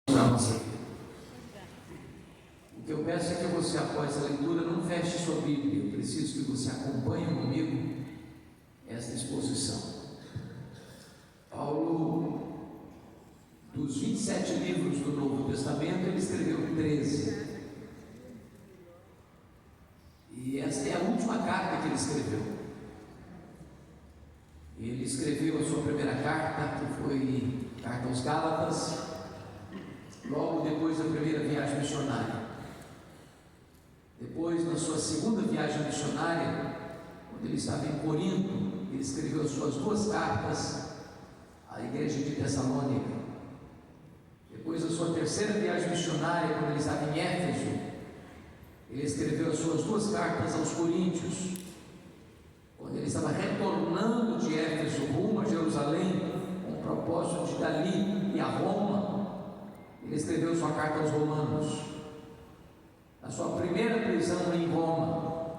para a nossa vida. O que eu peço é que você, após a leitura, não feche sua Bíblia. Eu preciso que você acompanhe comigo esta exposição. Paulo, dos 27 livros do Novo Testamento, ele escreveu 13. E esta é a última carta que ele escreveu. Ele escreveu a sua primeira carta, que foi carta aos Gálatas, logo depois da primeira viagem missionária. Depois, na sua segunda viagem missionária, quando ele estava em Corinto, ele escreveu as suas duas cartas à igreja de Tessalônica. Depois da sua terceira viagem missionária, quando ele estava em Éfeso, ele escreveu as suas duas cartas aos Coríntios. Quando ele estava retornando de Éfeso rumo a Jerusalém, com o propósito de dali e a Roma, ele escreveu sua carta aos Romanos. Na sua primeira prisão em Roma,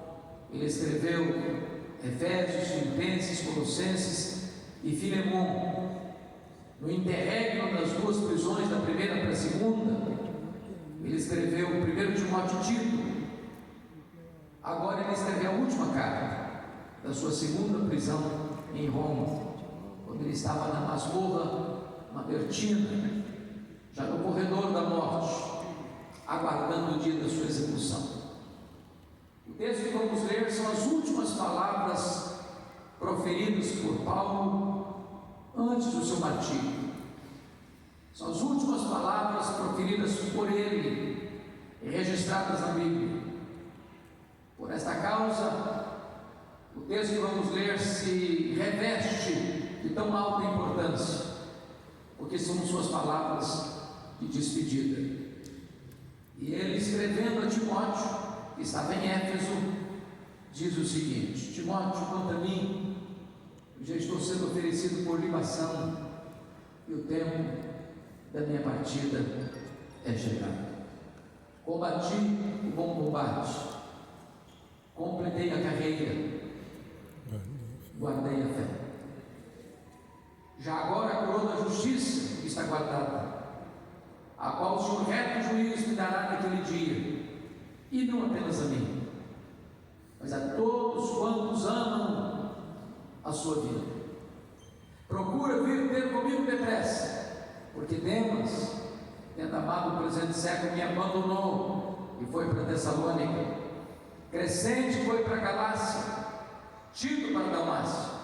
ele escreveu Efésios, Filipenses, Colossenses e Filemon. No interregno das duas prisões, da primeira para a segunda, ele escreveu o 1 Timóteo e Tito. Agora ele escreveu a última carta da sua segunda prisão em Roma, quando ele estava na masmorra mamertina, já no corredor da morte, aguardando o dia da sua execução. O texto que vamos ler são as últimas palavras proferidas por Paulo antes do seu martírio. São as últimas palavras proferidas por ele e registradas na Bíblia. Por esta causa, o texto que vamos ler se reveste de tão alta importância, porque são suas palavras de despedida. E ele, escrevendo a Timóteo, que estava em Éfeso, diz o seguinte: Timóteo, quanto a mim, eu já estou sendo oferecido por libação, e o tempo da minha partida é chegado. Combati o bom combate, completei a carreira, guardei a fé. Já agora a coroa da justiça está guardada, a qual o Senhor reto juiz me dará naquele dia, e não apenas a mim, mas a todos quantos amam a sua vida. Procura vir ter comigo depressa, porque Demas, tendo amado o presente século, me abandonou e foi para Tessalônica. Crescente foi para Galácia, Tito para Dalmácia.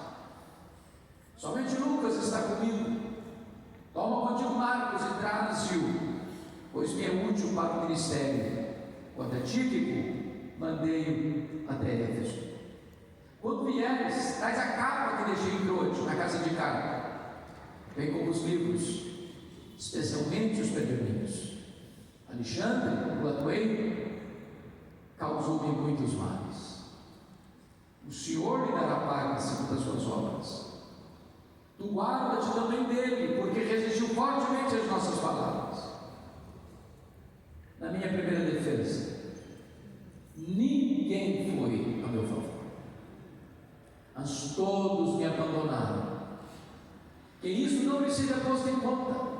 Somente Lucas está comigo. Toma contigo Marcos e traze-o, pois me é útil para o ministério. Quanto a Tíquico, mandei-o até Éfeso. Quando vieres, traz a capa que deixei em Troade, na casa de Carpo, bem como os livros, especialmente os pergaminhos. Alexandre, o latoeiro, causou-me muitos males. O Senhor lhe dará paga segundo as suas obras. Tu guarda-te também dele, porque resistiu fortemente às nossas palavras. Na minha primeira defesa, ninguém foi a meu favor, mas todos me abandonaram. Que isso não lhe seja posto em conta.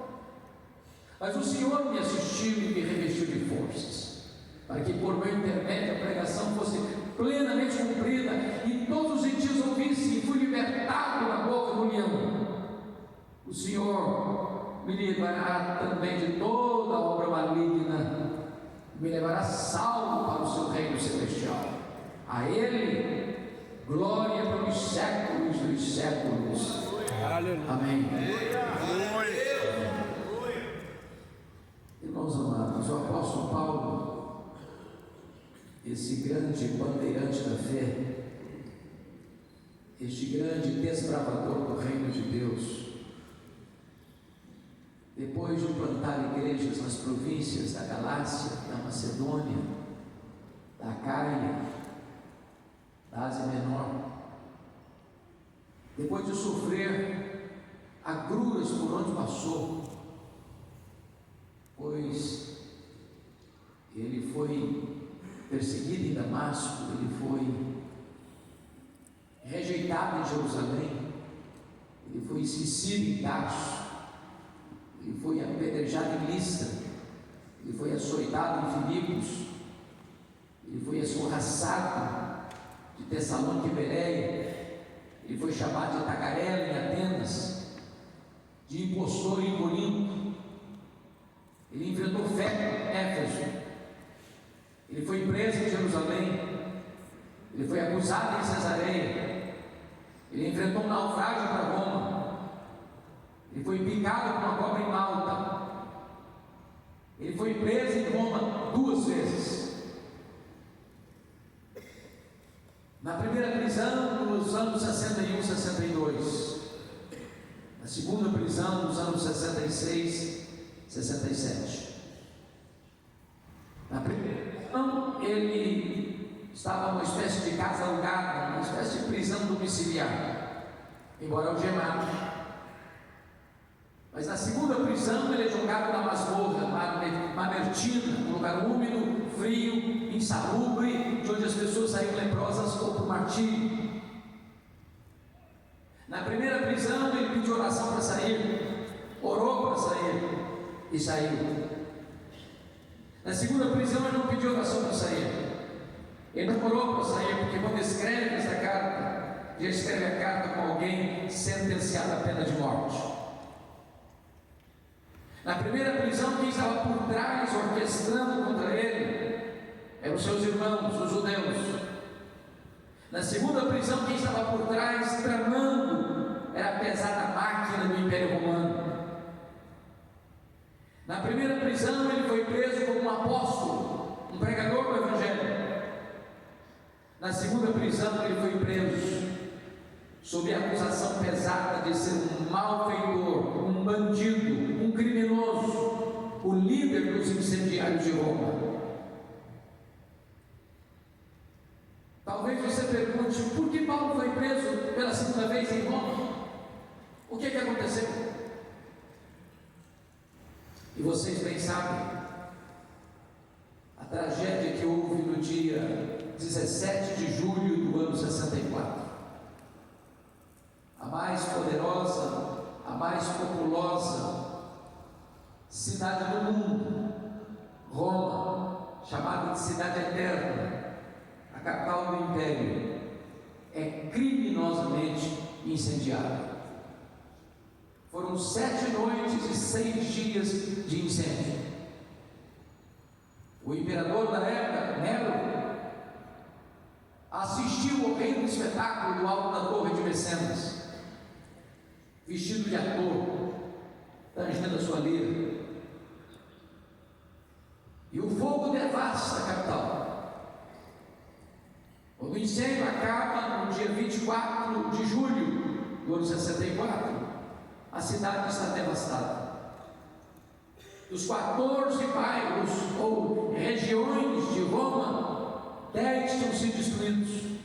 Mas o Senhor me assistiu e me revestiu de forças, para que por meu intermédio a pregação fosse plenamente cumprida, e todos os gentios ouvissem, e fui libertado da boca do leão. O Senhor me livrará também de toda obra maligna, me levará salvo para o seu reino celestial. A Ele glória pelos séculos dos séculos. Amém. Irmãos amados, o apóstolo Paulo, esse grande bandeirante da fé, este grande desbravador do reino de Deus, depois de plantar igrejas nas províncias da Galácia, da Macedônia, da Acaia, da Ásia Menor, depois de sofrer agruras por onde passou, pois ele foi perseguido em Damasco, ele foi rejeitado em Jerusalém, ele foi esquecido em Tarso, ele foi apedrejado em Listra, ele foi açoitado em Filipos, ele foi escorraçado de Tessalônica e Bereia, ele foi chamado de tagarela em Atenas, de impostor em Corinto, ele enfrentou Festo em Éfeso, ele foi preso em Jerusalém, ele foi acusado em Cesareia, ele enfrentou um naufrágio para Roma, ele foi picado por uma cobra em Malta, ele foi preso em Roma 2 vezes. Na primeira prisão, nos anos 61 e 62. Na segunda prisão, nos anos 66 e 67. Na primeira prisão, ele estava numa espécie de casa alugada, uma espécie de prisão domiciliar, embora algemado. Mas na segunda prisão, ele é jogado na masmorra, Mamertina, um lugar úmido, frio, insalubre, de onde as pessoas saíam leprosas ou por martírio. Na primeira prisão, ele pediu oração para sair, orou para sair e saiu. Na segunda prisão, ele não pediu oração para sair, ele não orou para sair, porque quando escreve essa carta, ele escreve a carta com alguém sentenciado à pena de morte. Na primeira prisão, quem estava por trás, orquestrando contra ele, eram os seus irmãos, os judeus. Na segunda prisão, quem estava por trás, tramando, era a pesada máquina do Império Romano. Na primeira prisão, ele foi preso como um apóstolo, um pregador do Evangelho. Na segunda prisão, ele foi preso sob a acusação pesada de ser um malfeitor, um bandido, um criminoso, o líder dos incendiários de Roma. Talvez você pergunte, por que Paulo foi preso pela segunda vez em Roma? O que aconteceu? E vocês bem sabem, a tragédia que houve no dia 17 de julho do ano 64. A mais poderosa, a mais populosa cidade do mundo, Roma, chamada de Cidade Eterna, a capital do Império, é criminosamente incendiada. Foram 7 noites e 6 dias de incêndio. O imperador da época, Nero, assistiu ao horrendo espetáculo do alto da Torre de Mecenas, vestido de ator, tangendo a sua lira, e o fogo devasta a capital. Quando o incêndio acaba no dia 24 de julho do ano 64, a cidade está devastada. Dos 14 bairros ou regiões de Roma, 10 tinham sido destruídos.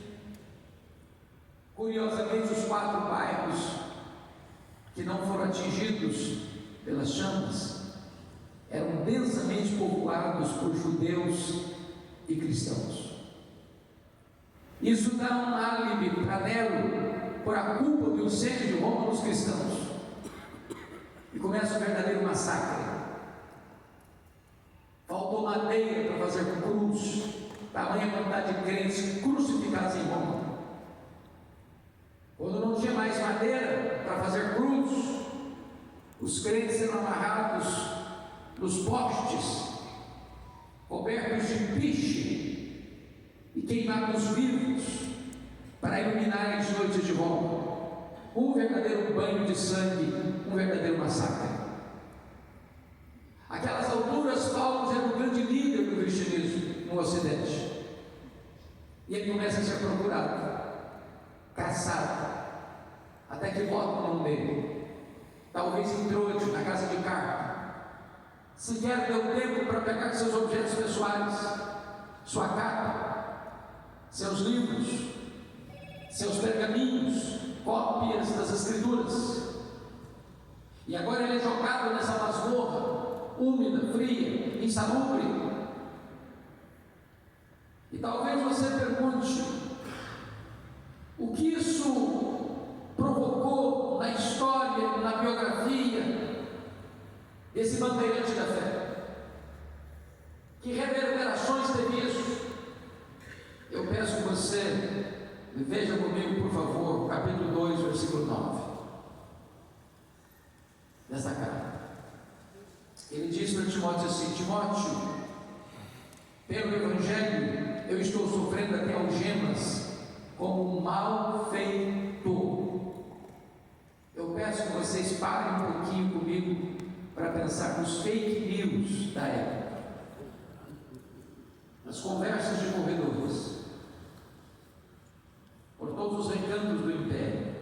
Curiosamente, os 4 bairros que não foram atingidos pelas chamas eram densamente povoados por judeus e cristãos. Isso dá um álibi para Nero por a culpa do incêndio de Roma nos cristãos, e começa o verdadeiro massacre. Faltou madeira para fazer cruz, tamanha quantidade de crentes crucificados em Roma. Quando não tinha mais madeira para fazer cruz, os crentes eram amarrados nos postes, cobertos de piche e queimados vivos para iluminar as noites de Roma. Um verdadeiro banho de sangue, um verdadeiro massacre. Aquelas alturas, Paulo era um grande líder do cristianismo no Ocidente, e ele começa a ser procurado, caçado, até que botam o nome dele, talvez em trote, na casa de Carpo. Sequer deu tempo para pegar seus objetos pessoais, sua capa, seus livros, seus pergaminhos, cópias das Escrituras. E agora ele é jogado nessa masmorra, úmida, fria, insalubre. E talvez você pergunte, o que isso provocou na história, na biografia desse bandeirante da fé? Veja comigo, por favor, capítulo 2, versículo 9 dessa carta. Ele diz para Timóteo assim: Timóteo, pelo Evangelho eu estou sofrendo até algemas como um malfeitor. Eu peço que vocês parem um pouquinho comigo para pensar nos fake news da época, nas conversas de corredores, por todos os recantos do império,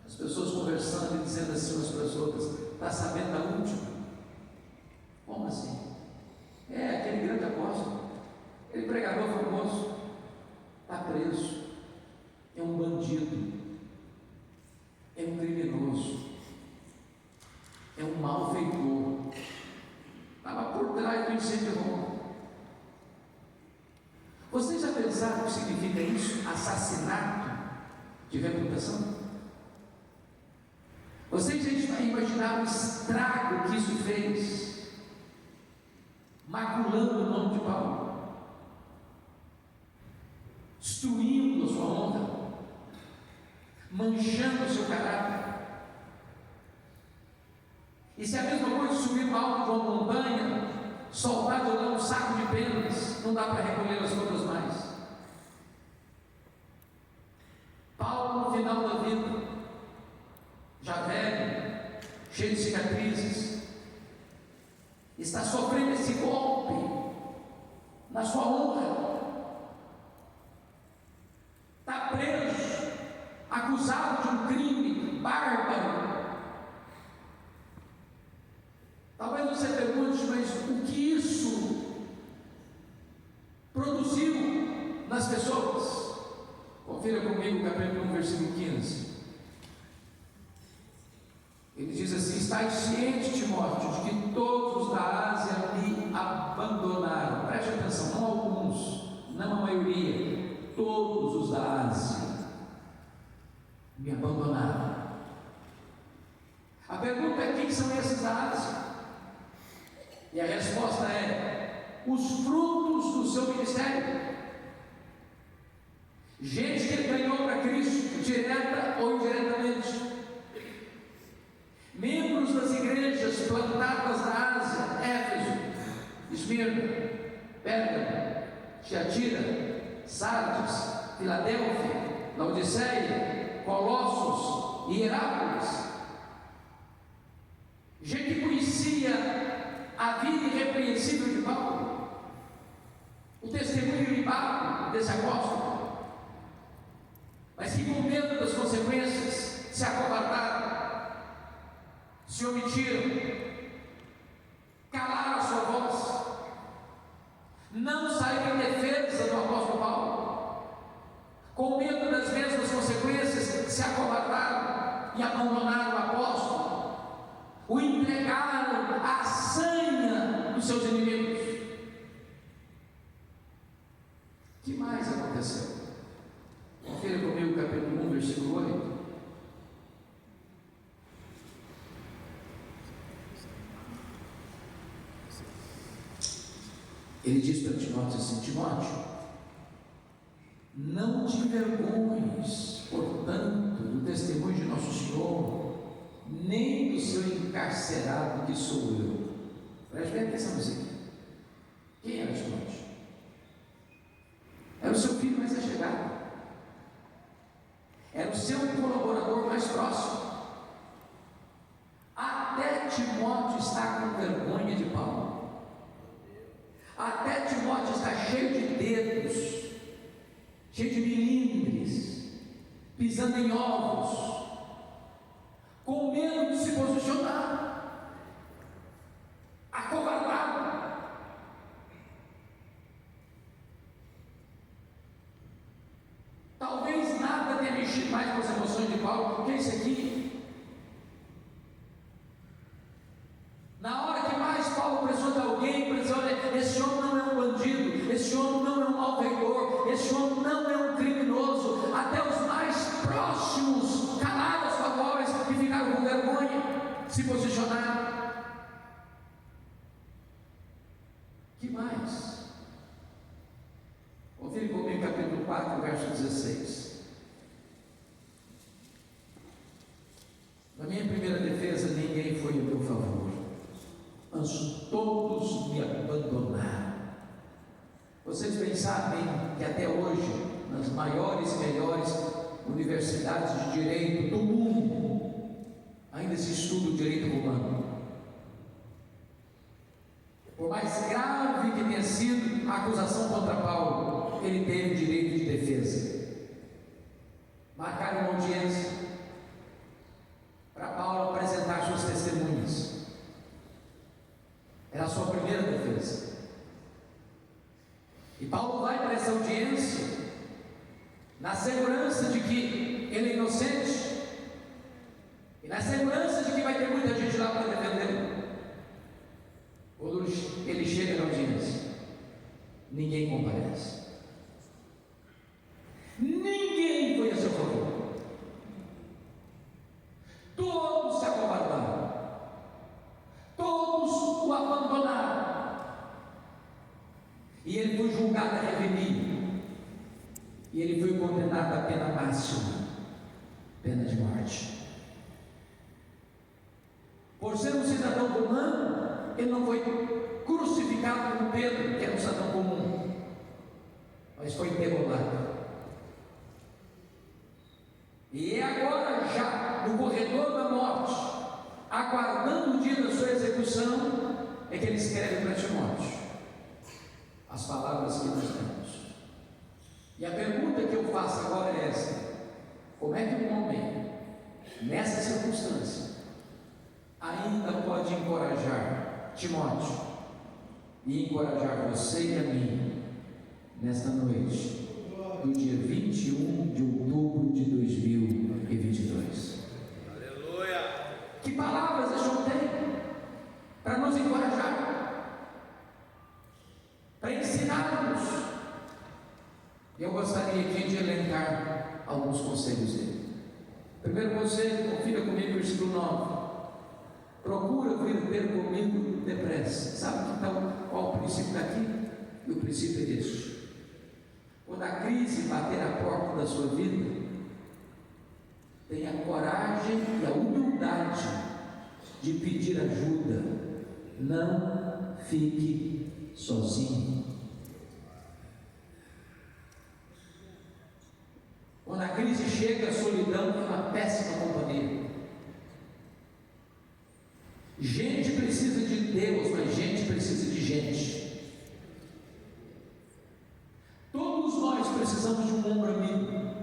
as pessoas conversando e dizendo assim umas para as outras: está sabendo da última? Como assim? É aquele grande apóstolo, aquele pregador famoso, está preso, é um bandido, é um criminoso, é um malfeitor, estava por trás do incêndio de Roma. Vocês já pensaram o que significa isso? Assassinato de reputação? Vocês já imaginaram o estrago que isso fez, maculando o nome de Paulo, destruindo a sua honra, manchando o seu caráter? E se a mesma coisa subir para alto de uma montanha, soltar de lá um saco de penas, não dá para recolher as outras mais. Paulo, no final da vida, já velho, cheio de cicatrizes, está sofrendo esse golpe na sua honra, está preso, acusado de um crime bárbaro. Talvez você pergunte: mas o que isso produziu nas pessoas? Confira comigo o capítulo 1, versículo 15. Ele diz assim: estais ciente, Timóteo, de que todos os da Ásia me abandonaram. Preste atenção, não alguns, não a maioria, todos os da Ásia me abandonaram. A pergunta é: quem são esses da Ásia? E a resposta é: os frutos do seu ministério. Gente que ele ganhou para Cristo, direta ou indiretamente. Membros das igrejas plantadas na Ásia: Éfeso, Esmirna, Pérgamo, Tiatira, Sardes, Filadélfia, Laodiceia, Colossos e Hierápolis. Gente que conhecia a vida irrepreensível de Paulo, o testemunho ilibado desse apóstolo, mas que, com medo das consequências, se acovardaram, se omitiram, calaram a sua voz, não saíram em defesa do apóstolo Paulo, com medo das mesmas consequências, se acovardaram e abandonaram o apóstolo, o entregaram à sanha dos seus inimigos. O que mais aconteceu? Confira comigo o capítulo 1, versículo 8. Ele diz para Timóteo assim: Timóteo, não te envergonhes, portanto, do testemunho de nosso Senhor, nem do seu encarcerado que sou eu. Preste bem atenção nisso aqui. Quem era Timóteo? Era o seu filho mais achegado, era o seu colaborador mais próximo. Até Timóteo está com vergonha de Paulo, até Timóteo está cheio de dedos, cheio de milímetros, pisando em ovos, com medo de se posicionar, acovardado. Talvez nada tenha mexido mais com as emoções de Paulo do que isso aqui. Na hora que mais Paulo precisou de alguém para dizer: olha, esse homem não é um bandido, esse homem não é um malfeitor, esse homem não é um criminoso, até os mais próximos calaram a sua voz e ficaram com vergonha, se posicionaram. Que mais? Confere comigo capítulo 4, verso verso 16. Na minha primeira defesa, ninguém foi a meu favor, mas todos me abandonaram. Vocês bem sabem que até hoje, nas maiores e melhores universidades de direito do mundo, ainda se estuda o direito romano. Por mais grave que tenha sido a acusação contra Paulo, ele teve direito de defesa. Marcaram uma audiência para Paulo apresentar suas testemunhas. Era a sua primeira defesa. E Paulo vai para essa audiência na segurança de que ele é inocente e na segurança de que vai ter muita gente lá para defendê-lo. Quando ele chega na audiência, ninguém comparece. Ninguém foi a seu favor. Todos se acovardaram. Todos o abandonaram. E ele foi julgado a revelia. E ele foi condenado à pena máxima, pena de morte. Por ser um cidadão romano, ele não foi crucificado como Pedro, que era um cidadão comum, mas foi degolado. E agora, já no corredor da morte, aguardando o dia da sua execução, é que ele escreve para Timóteo as palavras que nós temos. E a pergunta que eu faço agora é essa: como é que um homem, nessa circunstância, ainda pode encorajar Timóteo e encorajar você e a mim nesta noite do dia 21 de outubro de 2022? Aleluia! Que palavras esse homem tem para nos encorajar, para ensinar-nos? Eu gostaria aqui de elencar alguns conselhos dele. Primeiro conselho, confira comigo o versículo 9. Procura vir ter comigo depressa. Sabe qual o princípio daqui? E o princípio é este: quando a crise bater a porta da sua vida, tenha a coragem e a humildade de pedir ajuda. Não fique sozinho. Quando a crise chega, a solidão é uma péssima companhia. Gente precisa de Deus, mas gente precisa de gente. Todos nós precisamos de um ombro amigo.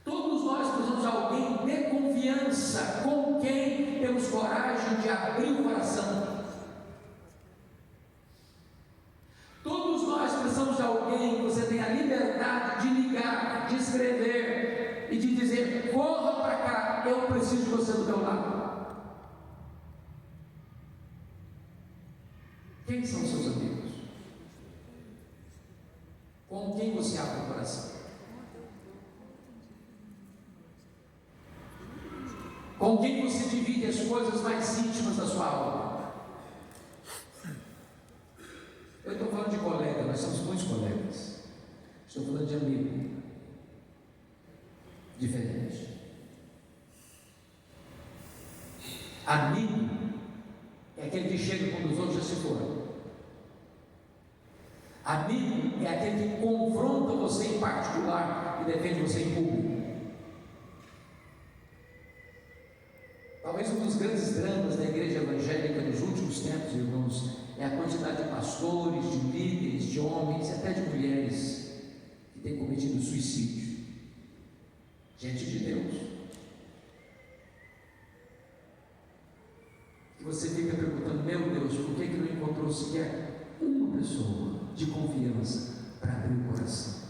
Todos nós precisamos de alguém de confiança, com quem temos coragem de abrir o coração. Todos nós precisamos de alguém que você tenha a liberdade de ligar, de escrever e de dizer: corra para cá, eu preciso de você do meu lado. Quem são seus amigos? Com quem você abre o coração? Com quem você divide as coisas mais íntimas da sua alma? Eu estou falando de colega, nós somos muitos colegas. Estou falando de amigo. Diferente. Amigo é aquele que chega quando os outros já se foram. Amigo é aquele que confronta você em particular e defende você em público. Talvez um dos grandes dramas da igreja evangélica nos últimos tempos, irmãos, é a quantidade de pastores, de líderes, de homens e até de mulheres que têm cometido suicídio. Gente de Deus. E você fica perguntando: meu Deus, por que não encontrou sequer uma pessoa de confiança para abrir o coração,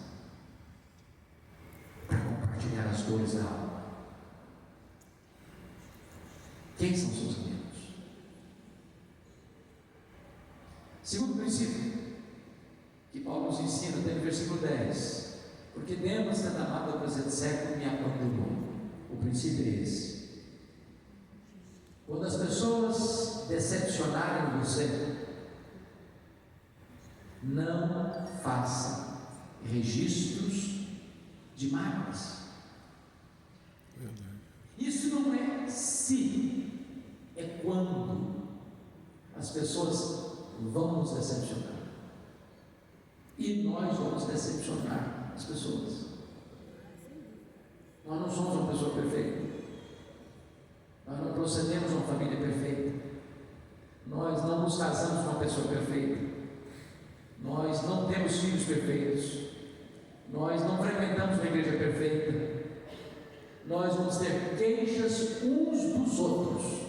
para compartilhar as dores da alma? Quem são seus amigos? Segundo princípio que Paulo nos ensina, até no versículo 10: porque Demas, tendo amado ao presente século, me abandonou. O princípio é esse. Quando as pessoas decepcionarem você, não faça registros de mágoas. Isso não é se, é quando as pessoas vão nos decepcionar. E nós vamos decepcionar as pessoas. Nós não somos uma pessoa perfeita. Nós não procedemos uma família perfeita. Nós não nos casamos com uma pessoa perfeita. Nós não temos filhos perfeitos. Nós não frequentamos uma igreja perfeita. Nós vamos ter queixas uns dos outros.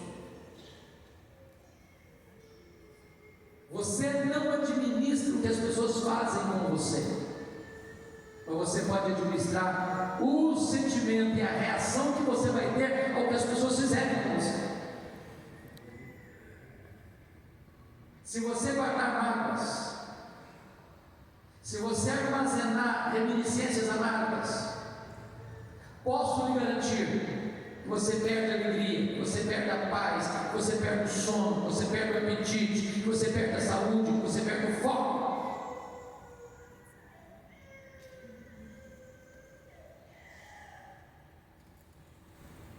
Você não administra o que as pessoas fazem com você, mas você pode administrar o sentimento e a reação que você vai ter ao que as pessoas fizerem com você. Se você guardar mágoas, se você armazenar reminiscências amargas, posso lhe garantir que você perde a alegria, que você perde a paz, que você perde o sono, que você perde o apetite, que você perde a saúde, que você perde o foco.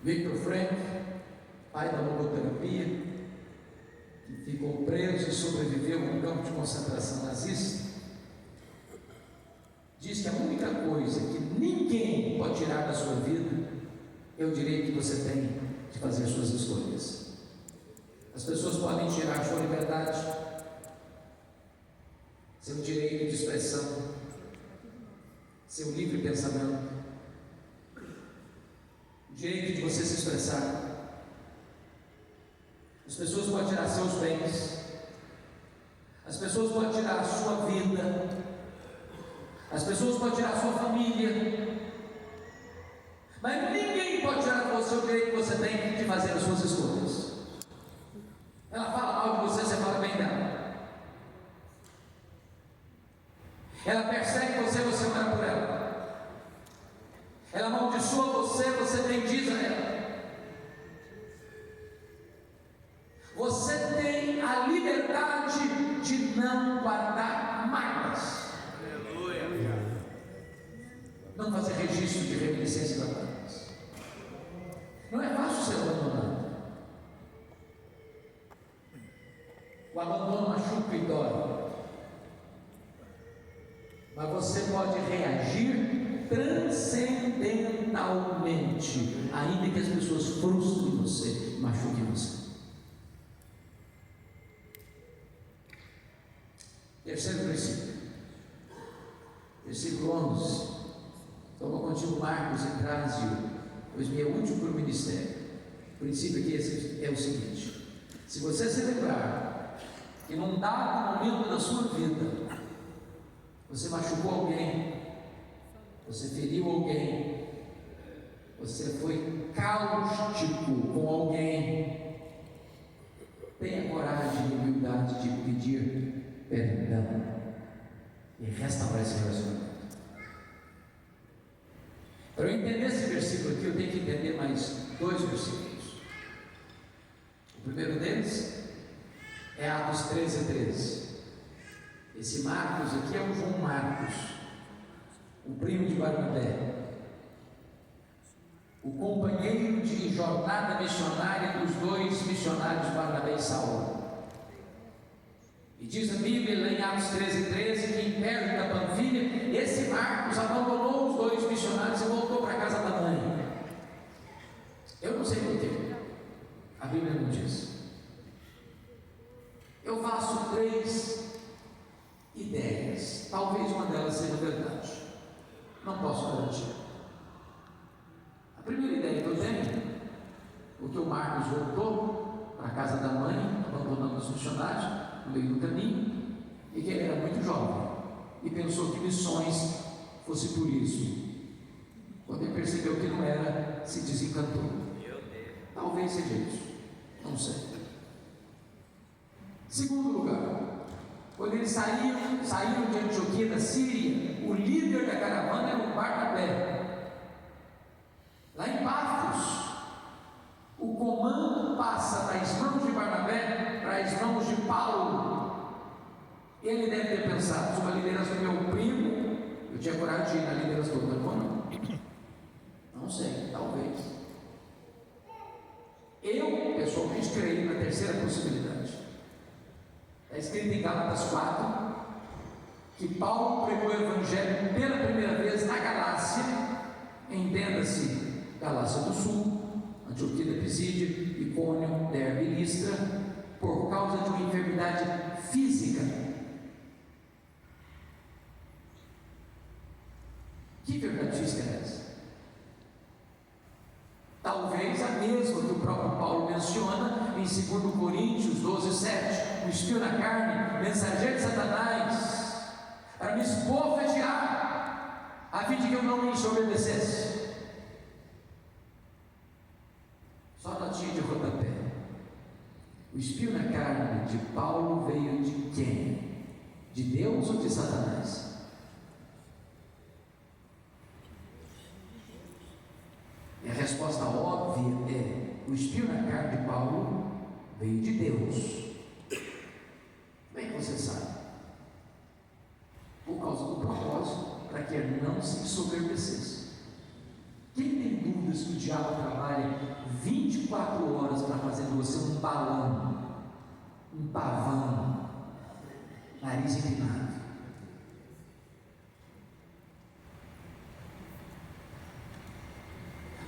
Viktor Frankl, pai da logoterapia, que ficou preso e sobreviveu a um campo de concentração nazista, diz que a única coisa que ninguém pode tirar da sua vida é o direito que você tem de fazer suas escolhas. As pessoas podem tirar a sua liberdade, seu direito de expressão, seu livre pensamento, o direito de você se expressar. As pessoas podem tirar seus bens, as pessoas podem tirar a sua vida, as pessoas podem tirar a sua família, mas ninguém pode tirar de você o direito que você tem de fazer as suas escolhas. Ela fala mal de você, você fala bem dela. Ela persegue você, você ora por ela. Ela amaldiçoa você, você bendiz a ela. Você tem a liberdade de não guardar mágoas. Não fazer registro de reminiscências amargas. Não é fácil ser abandonado. O abandono machuca e dói. Mas você pode reagir transcendentalmente, ainda que as pessoas frustrem você e machuquem você. Terceiro princípio, versículo 11. Toma contigo Marcos e traze-o, pois me é útil para o ministério. O princípio aqui é o seguinte: se você se lembrar que num dado momento da sua vida você machucou alguém, você feriu alguém, você foi cáustico com alguém, tenha coragem e humildade de pedir perdão e restaurar esse relacionamento. Para eu entender esse versículo aqui, eu tenho que entender mais dois versículos. O primeiro deles é Atos 13:13. Esse Marcos aqui é o João Marcos, o primo de Barnabé, o companheiro de jornada missionária dos dois missionários Barnabé e Saulo. E diz a Bíblia lá em Atos 13:13 que em perto da Panfilha, esse Marcos abandonou os dois missionários e voltou para a casa da mãe. Eu não sei porquê, a Bíblia não diz. Eu faço 3 ideias, talvez uma delas seja verdade, não posso garantir. A primeira ideia que eu tenho, porque o Marcos voltou para a casa da mãe, abandonando os missionários no meio do caminho, e que ele era muito jovem e pensou que missões fosse por isso. Quando ele percebeu que não era, se desencantou. Talvez seja isso, não sei. Segundo lugar, quando eles saíram de Antioquia da Síria, o líder da caravana era o Barnabé. Lá em Pafos, o comando passa das mãos de Barnabé para as mãos de Paulo. Ele deve ter pensado: uma liderança do meu primo, Eu tinha coragem de ir na liderança do outro, não? Não sei, talvez. Eu, pessoalmente, creio na terceira possibilidade. Está escrito em Gálatas 4 que Paulo pregou o Evangelho pela primeira vez na Galácia, entenda-se, Galácia do Sul, Antioquia da Pisídia, Icônio, Derbe e Listra, por causa de uma enfermidade física. Que enfermidade física é essa? Talvez a mesma que o próprio Paulo menciona em 2 Coríntios 12:7, o espinho na carne, mensageiro de Satanás, para me esbofetear, a fim de que eu não me desobedecesse. Só notinha de rodapé. O espinho na carne de Paulo veio de quem? De Deus ou de Satanás? E a resposta óbvia é: o espinho na carne de Paulo veio de Deus. Como é que você sabe? Por causa do propósito, para que ele não se ensoberbecesse. Quem tem dúvidas que o diabo trabalha 24 horas para fazer de você um balão, um pavão, nariz empinado?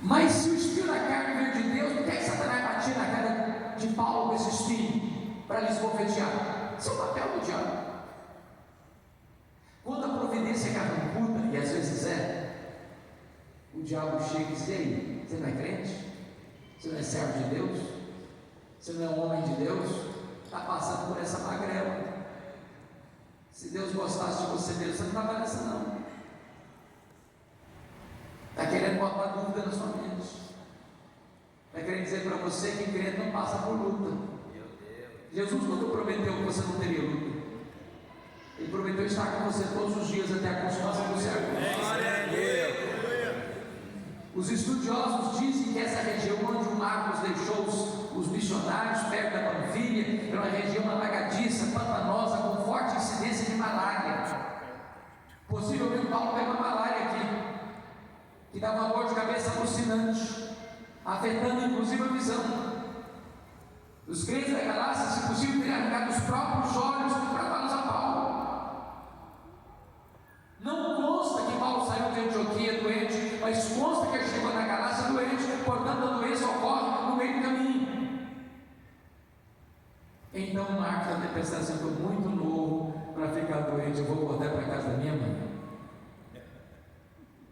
Mas se o espinho na carne veio de Deus, por que Satanás batia na cara de Paulo com esse espinho para lhe esbofetear? Isso é o papel do diabo. Quando a providência é carrancuda, e às vezes o diabo chega e diz: e aí, você não é crente? Você não é servo de Deus? Você não é um homem de Deus? Está passando por essa magrela. Se Deus gostasse de você mesmo, você não trabalha nessa não. Está querendo botar dúvida na sua mente. Está querendo dizer para você que crente não passa por luta. Jesus nunca prometeu que você não teria luta. Ele prometeu estar com você todos os dias até a consumação do século. Os estudiosos dizem que essa região onde o Marcos deixou os missionários, perto da Panfilha, é uma região alagadiça, pantanosa, com forte incidência de malária. Possivelmente Paulo pegou uma malária aqui, que dava uma dor de cabeça alucinante, afetando inclusive a visão. Os crentes da Galácia, se possível, teriam arrancado os próprios olhos para dar-los a Paulo. Não consta que Paulo saiu de Antioquia doente, mas consta que ele chegou na Galácia doente, portanto a doença ocorre no meio do caminho. Então Marcos deve pensar assim: estou muito novo para ficar doente, eu vou voltar para a casa da minha mãe.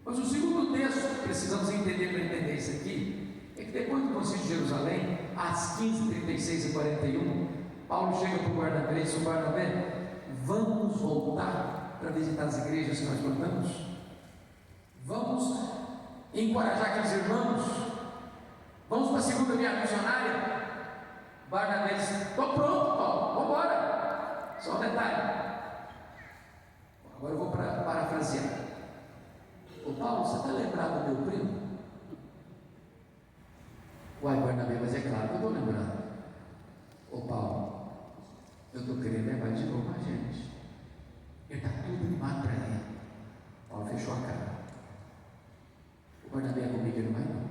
Mas o segundo texto que precisamos entender para entender isso aqui é que depois do Concílio de Jerusalém, às 15h36 e 41, Paulo chega para o Barnabé e diz: Barnabé, vamos voltar para visitar as igrejas que nós plantamos? Vamos encorajar aqueles irmãos? Vamos para a segunda viagem missionária? Barnabé diz: estou pronto, Paulo, vamos embora. Só um detalhe. Agora eu vou parafrasear. Ô Paulo, você está lembrado do meu primo? Uai, Barnabé, mas é claro que eu estou lembrado. Ô Paulo, eu estou querendo levar de novo a gente. Ele está tudo animado para ir. Paulo fechou a cara. O Barnabé é comigo, ele não vai não.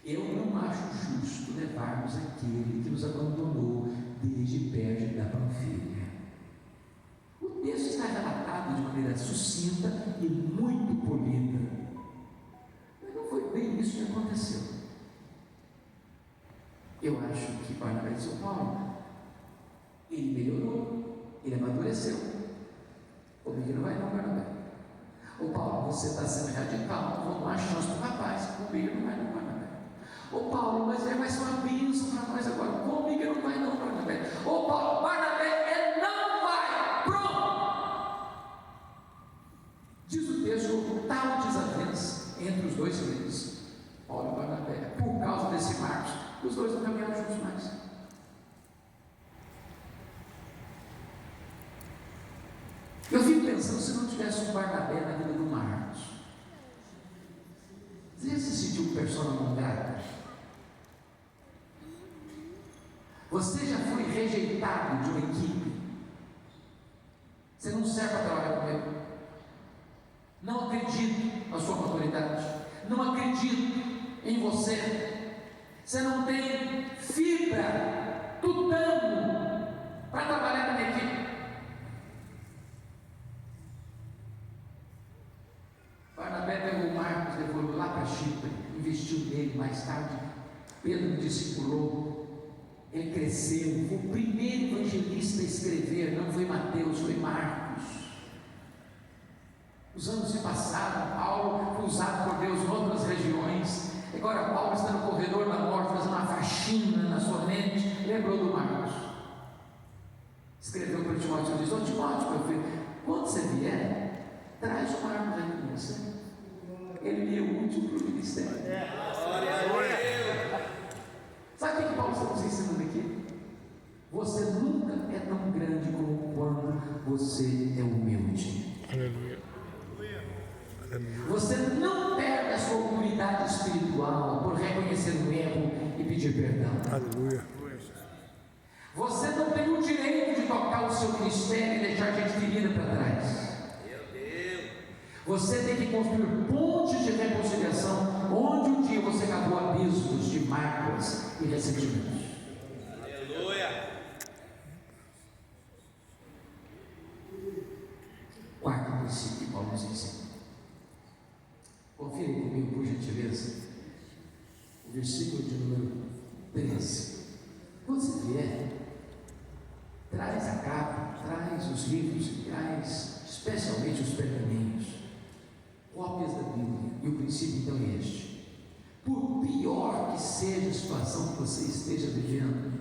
Eu não acho justo levarmos aquele que nos abandonou desde perto da Panfilha. O texto está relatado de maneira sucinta e muito polida. Mas não foi bem isso que aconteceu. Eu acho que Barnabé disse: ô Paulo, ele melhorou, ele amadureceu. Comigo não vai não, Barnabé. Ô Paulo, você está sendo radical, vamos dar uma chance para o rapaz. Comigo não vai não, Barnabé. Ô Paulo, mas vai ser uma bênção para nós agora. Comigo não vai não, Barnabé. Ô Paulo, Barnabé não vai. Pronto. Diz o texto, tal desavença entre os dois filhos, Paulo e Barnabé, por causa desse Marcos, os dois não caminharam juntos mais. Eu fico pensando, se não tivesse um Barnabé na vida do Marcos, você se sentiu persona non grata? Você já foi rejeitado de uma equipe? Você não serve para trabalhar comigo? Não acredito na sua maturidade, não acredito em você. Você não tem fibra, tutano para trabalhar na equipe. Barnabé pegou o Marcos, levou lá para Chipre, investiu nele. Mais tarde Pedro discipulou, ele cresceu. O primeiro evangelista a escrever não foi Mateus, foi Marcos. Os anos se passaram, Paulo foi usado por Deus em outras regiões. Agora Paulo está no corredor da morte, fazendo uma faxina na sua mente. Lembrou do Marcos, escreveu para Timóteo, diz: ô Timóteo, meu filho, quando você vier, traz o Marcos aí com você. Ele me é útil para o ministério. Sabe o que Paulo está nos ensinando aqui? Você nunca é tão grande como quando você é humilde. Aleluia. Você não perde a sua autoridade espiritual por reconhecer o erro e pedir perdão. Aleluia. Você não tem o direito de tocar o seu ministério e deixar gente querida para trás. Você tem que construir pontes de reconciliação onde um dia você cavou abismos de mágoas e ressentimentos. Aleluia. Quarto princípio que Paulo nos ensina. Confira comigo, por gentileza, o versículo de número 13. Quando você vier, traz a capa, traz os livros e traz especialmente os pergaminhos, cópias da Bíblia. E o princípio então é este: por pior que seja a situação que você esteja vivendo,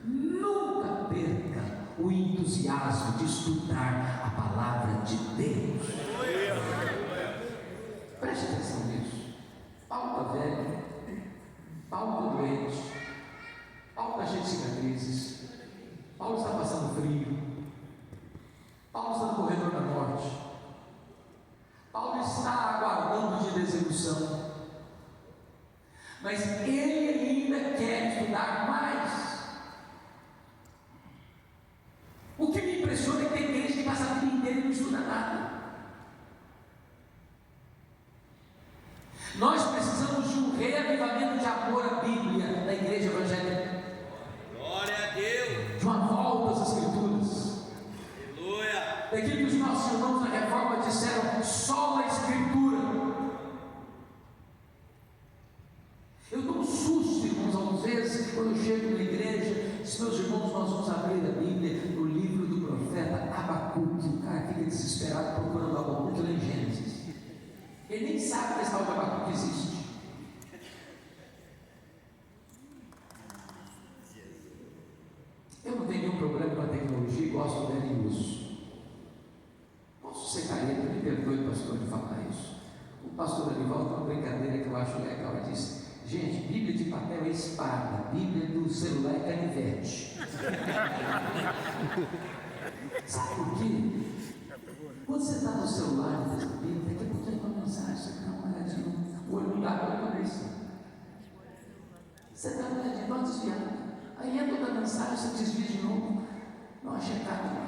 nunca perca o entusiasmo de estudar a palavra de Deus. Preste atenção nisso. Paulo está velho, Paulo está doente, Paulo está cheio de cicatrizes, Paulo está passando frio, Paulo está no corredor da morte, Paulo está aguardando de desilusão, mas ele ainda quer estudar mais. O que me impressiona é que tem gente que passa a vida inteira e não estuda nada. Nós precisamos de um reavivamento de amor à Bíblia na igreja evangélica. Glória a Deus. De uma volta às Escrituras. Aleluia. Daquilo que os nossos irmãos na Reforma disseram: só a Escritura. Eu dou um susto, irmãos, algumas vezes, quando eu chego na igreja, se meus irmãos, nós vamos abrir a Bíblia no livro do profeta Abacuque. O cara fica desesperado procurando Abacuque lá em Gênesis. Ele nem sabe que esse tal de Abacuque existe. Eu não tenho nenhum problema com a tecnologia e gosto dela e uso. Posso ser careta, me perdoe, pastor, de falar isso. O pastor Arivaldo tem uma brincadeira que eu acho legal. Ele disse: gente, Bíblia de papel é espada, Bíblia do celular é canivete. Sabe por quê? Quando você está no celular, daqui a pouco tem uma mensagem, você dá uma olhadinha, o olho não dá para a cabeça. Você dá uma olhadinha, dá uma desviada. Aí entra outra mensagem, você desvia de novo, dá uma checada lá.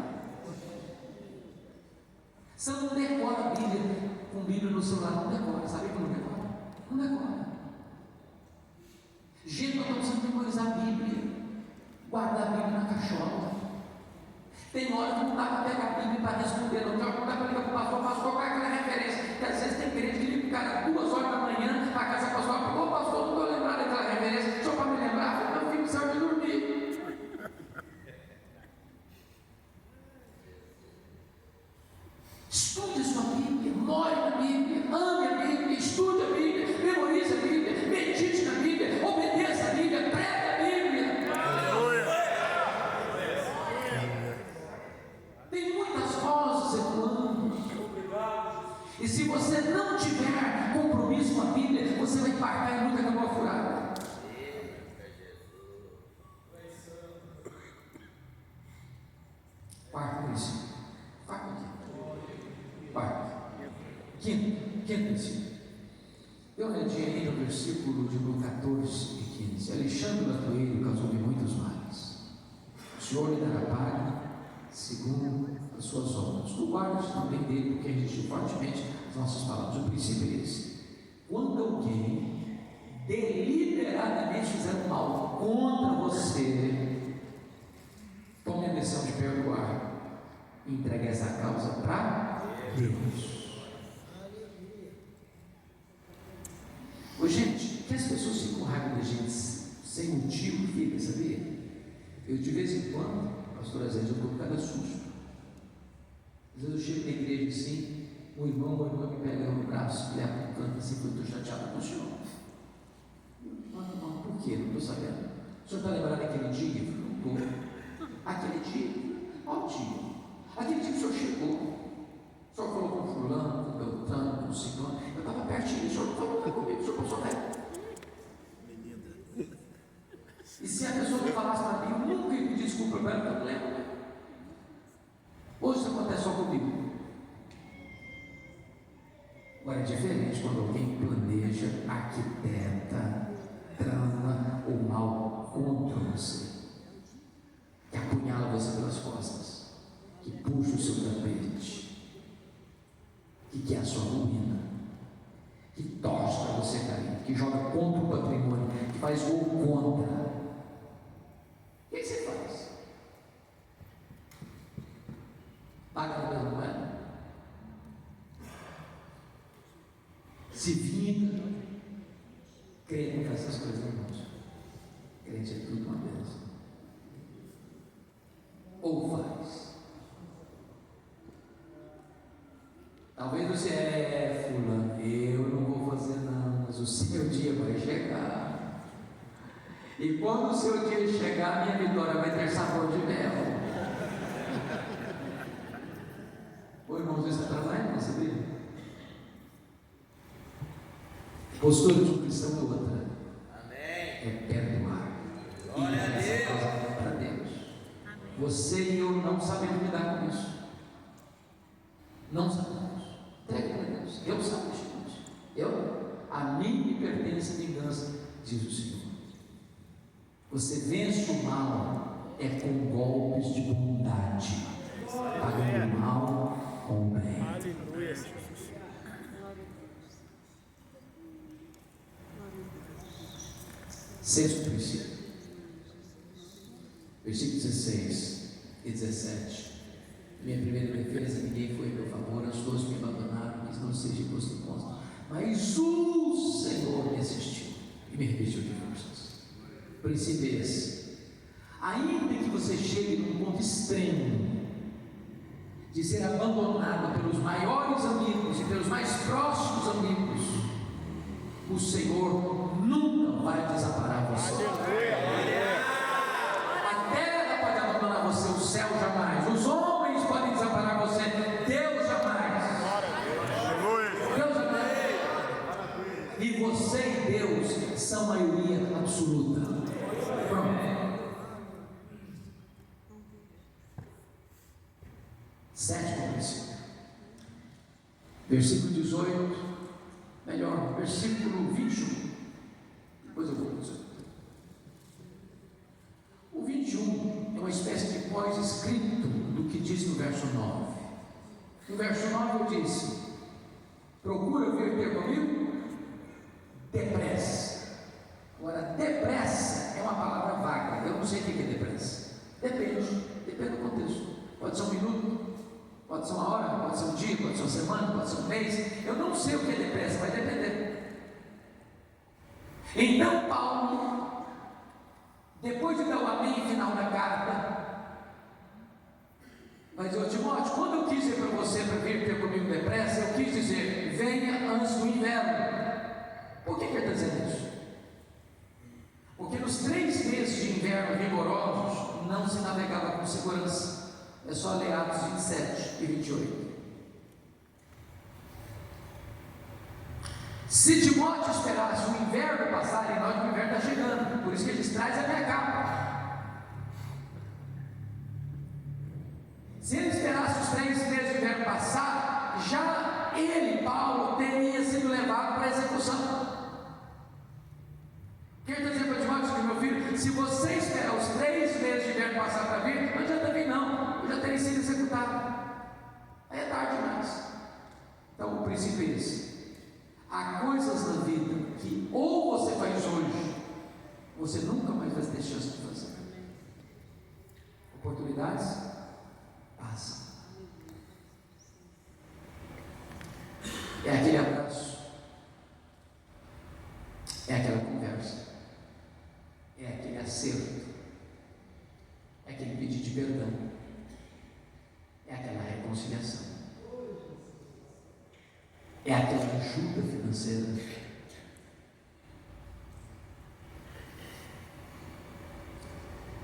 Você não decora a Bíblia com Bíblia no celular, não decora. Sabe como não decora? Não decora. Gente, nós estamos precisando memorizar a Bíblia, guardar a Bíblia na caixola. Tem hora que não dá para pegar a Bíblia para responder, não dá para ligar para o pastor, qual é aquela referência? Porque às vezes tem crente que liga para o cara 2 horas da manhã, para casa pastoral, ô pastor, não estou lembrado daquela referência, só para me lembrar, meu filho precisava de dormir. Estude a sua Bíblia, more na Bíblia, ame a Bíblia, estude a Bíblia, memorize a Bíblia, medite na Bíblia, obedeça a Bíblia, pregue a Bíblia. Tem muitas vozes ecoando. E se você não tiver compromisso com a Bíblia, você vai embarcar em muita canoa furada. Quarto princípio. Quinto princípio. Dê uma olhadinha aí no versículo de número 14 e 15. Alexandre Latoeiro causou-me muitos males. O Senhor lhe dará paga segundo as suas obras. Tu guardas também dele, porque resistiu fortemente as nossas palavras. O princípio é esse: quando alguém deliberadamente fizer um mal contra você, tome a decisão de perdoar e entregue essa causa para Deus. Ô, gente, que as pessoas ficam com raiva da gente sem motivo, fica, sabia? Eu de vez em quando, pastor, às vezes eu estou com cada susto. Às vezes eu chego na igreja assim, o irmão ou a irmã me pega no braço, me leva para um canto assim, porque eu estou chateado com o senhor. Não, por quê? Não estou sabendo. O senhor está lembrado daquele dia? Eu falei, não estou. Aquele dia? Qual dia? Aquele dia que o senhor chegou. O senhor falou com fulano, com Beltrano, com ciclano. Eu estava pertinho, o senhor não falou nada comigo, o senhor passou perto. E se a pessoa me falasse para mim, eu nunca ia pedir desculpa para ela, eu não lembro. Hoje isso acontece só comigo. Agora é diferente quando alguém planeja, arquiteta, trama ou mal contra você, que apunhala você pelas costas, que puxa o seu tapete, que quer a sua ruína, que torce para você cair, que joga contra o patrimônio, que faz gol contra. O que você faz? Paga na mesma moeda? Se vinga? Crente não faz essas coisas, irmãos. Crente é tudo uma bênção. Ou faz? Talvez você fulano, eu não vou fazer não, mas o seu dia vai chegar. E quando o seu dia chegar, minha vitória vai ter sabor de mel. Ô irmãos, você está trabalhando, não sabia? Postura de um cristão é outra. Amém. É perdoar. Glória a Deus. Para Deus. Você e eu não sabemos lidar com isso. Não sabemos. Entregue para Deus. Deus sabe, gente. A mim me pertence a vingança, diz o Senhor. Você vence o mal com golpes de bondade, pagando o mal com o bem. Aleluia. Sexto princípio, versículos 16 e 17. Minha primeira defesa: ninguém foi em meu favor, as duas me abandonaram, mas não seja posto em conta. Mas o Senhor me assistiu e me revestiu de forças. O princípio é esse: ainda que você chegue num ponto extremo de ser abandonado pelos maiores amigos e pelos mais próximos amigos, o Senhor nunca vai desamparar você. A terra pode abandonar você, o céu jamais. Os homens podem desamparar você, Deus jamais. Deus jamais. E você e Deus são maioria absoluta. Pronto. Sétimo princípio, versículo 18, melhor, versículo 21. Depois eu vou dizer. O 21 é uma espécie de pós-escrito do que diz no verso 9. No verso 9 eu disse: procura vir ter comigo depressa. Agora, depressa é uma palavra vaga. Eu não sei o que é depressa. Depende do contexto. Pode ser um minuto, pode ser uma hora, pode ser um dia, pode ser uma semana, pode ser um mês. Eu não sei o que é depressa, vai depender. Então Paulo, depois de dar o amém final da carta, vai dizer: Timóteo, quando eu quis dizer para você para vir ter comigo depressa, eu quis dizer: venha antes do inverno. Por que ele está dizendo isso? Porque nos 3 meses de inverno rigorosos não se navegava com segurança. É só ler Atos 27 e 28. Se Timóteo esperasse o inverno passar, e nós o inverno está chegando, por isso que eles trazem a minha capa. Se ele esperasse os 3 meses de inverno passar, já ele, Paulo, teria sido levado para a execução. Quer dizer para Timóteo que, meu filho, se você esperar os 3 meses de inverno passar para vir, não adianta vir não, eu já teria sido executado. Aí é tarde demais. Então o princípio é Oportunidades passam. É aquele abraço, é aquela conversa, é aquele acerto, é aquele pedido de perdão, é aquela reconciliação, é aquela ajuda financeira.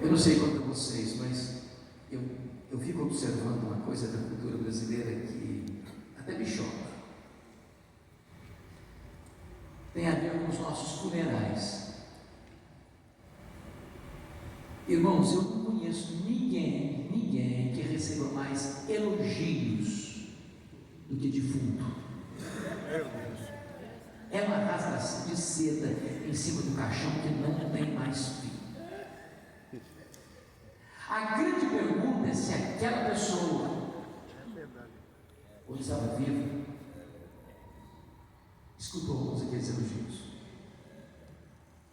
Eu não sei quanto a vocês, mas eu fico observando uma coisa da cultura brasileira que até me choca. Tem a ver com os nossos funerais. Irmãos, eu não conheço ninguém que receba mais elogios do que defunto. É uma rasgação de seda em cima do caixão que não tem mais fim. A grande pergunta é se aquela pessoa, quando estava viva, escutou alguns daqueles elogios.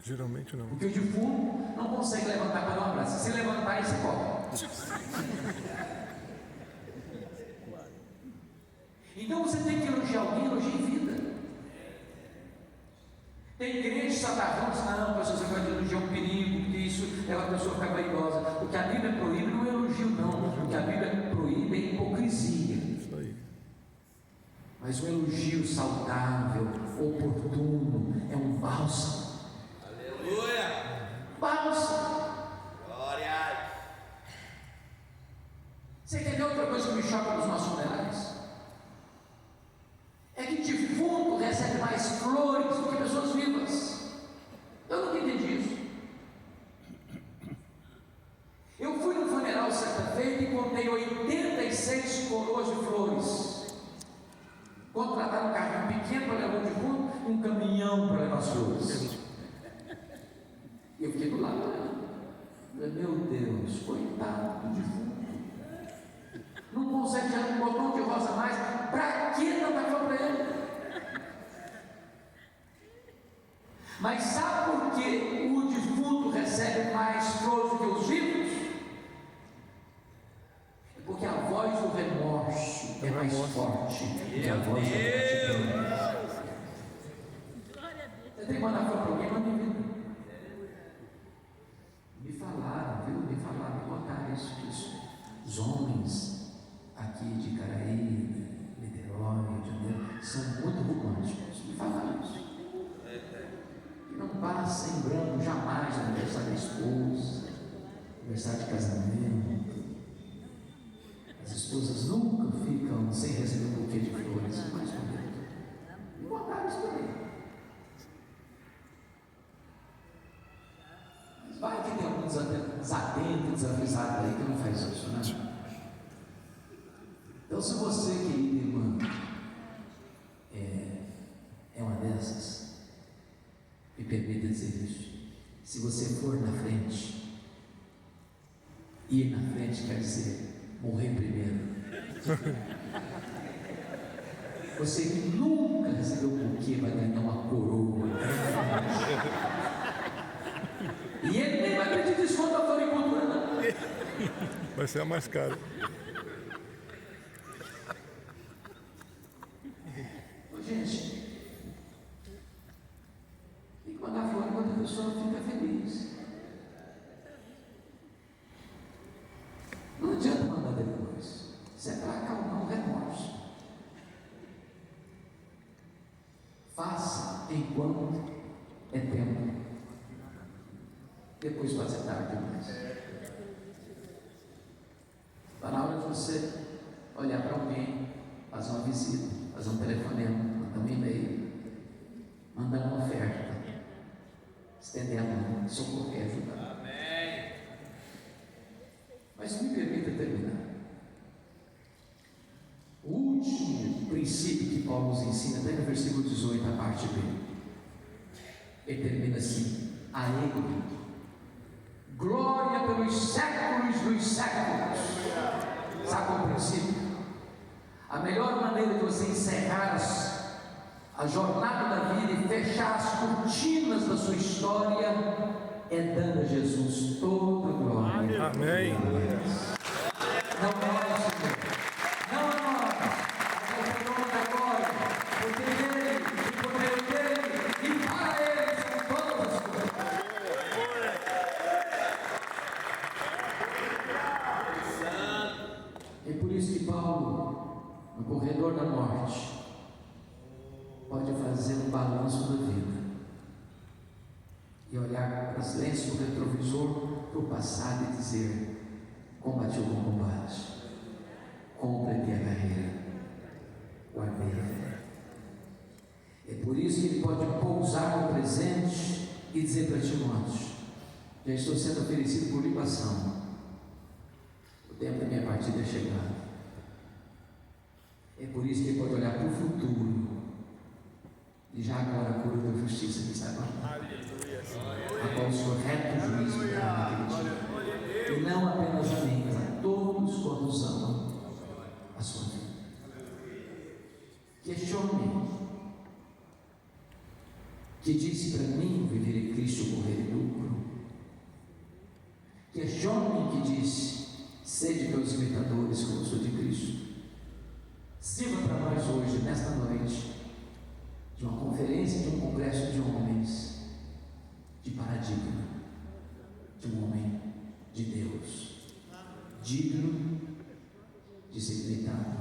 Geralmente não. Porque o defunto não consegue levantar para dar um abraço. Se levantar, ele se corre. Então você tem que elogiar alguém, elogie em vida. Tem igrejas que só está juntos, não, pessoal, você pode elogiar um perigo, porque isso é uma pessoa ficar vaidosa. O que a Bíblia proíbe não é elogio, não. O que a Bíblia proíbe é hipocrisia. Isso aí. Mas um elogio saudável, oportuno, é um bálsamo. Aleluia. Bálsamo. Glória. Você quer ver outra coisa que me choca nos nossos funerais? É que defunto recebe mais flores do que pessoas vivas. Eu nunca entendi isso. Eu fui no funeral certa feita e contei 86 coroas de flores. Contrataram um carrinho pequeno para levar o defunto e um caminhão para levar as flores. E eu fiquei do lado olhando. Meu Deus, coitado do defunto. Não consegue tirar um botão de rosa mais. Para que não vai falar para ele? Mas sabe por que o defunto recebe mais flores do que os vivos? É porque a voz do remorso é mais forte que a voz da gratidão. Você tem que mandar flor para alguém, manda em vida. Me falaram, viu? Me contaram isso. Os homens aqui de Caraí, Niterói, Rio de Janeiro, são muito românticos. Me falaram isso. Que não passa em branco jamais o aniversário da esposa, aniversário de casamento. As esposas nunca ficam sem receber um buquê de flores. Mais bonito. Me contaram isso também. Mas vai que tem alguns desatentos, desavisados aí que não faz isso, né? Então, se você, querida irmã, é uma dessas, me permita dizer isso. Se você for na frente, ir na frente quer dizer morrer primeiro. Você que nunca recebeu um buquê vai ganhar uma coroa. E ele nem vai pedir desconto da floricultura, não. Vai ser a mais cara. Gente, tem que mandar flor enquanto a pessoa fica feliz. Não adianta mandar depois. Isso é para acalmar o remorso. Faça enquanto é tempo. Depois pode ser tarde demais. Está na hora de você olhar para alguém, fazer uma visita, fazer um telefonema, mandar um e-mail, mandar uma oferta, estender a mão, socorrer e ajudar. Amém. Mas me permita terminar. O último princípio que Paulo nos ensina, até no versículo 18, a parte B, ele termina assim: a Ele glória pelos séculos dos séculos. Sabe qual é o princípio? A melhor maneira de você encerrar a jornada da vida e fechar as cortinas da sua história é dando a Jesus toda a glória. Amém. no corredor da morte, pode fazer um balanço da vida e olhar para os lenços do retrovisor, para o passado e dizer: combati o bom combate, completei a carreira, guardei a fé. É por isso que ele pode pousar no presente e dizer para Timóteo: já estou sendo oferecido por libação, o tempo da minha partida é chegado. É por isso que ele pode olhar para o futuro e já agora a cura da justiça que está guardada, a qual o Senhor reto juízo dará naquele dia, e não apenas a mim, mas a todos quantos amam a sua vida. Questione que disse para mim: viver em Cristo, morrer em lucro. Questione que disse: sede meus imitadores como eu sou de Cristo. Sirva para nós hoje, nesta noite, de uma conferência, de um congresso de homens de paradigma, de um homem de Deus, digno de ser imitado.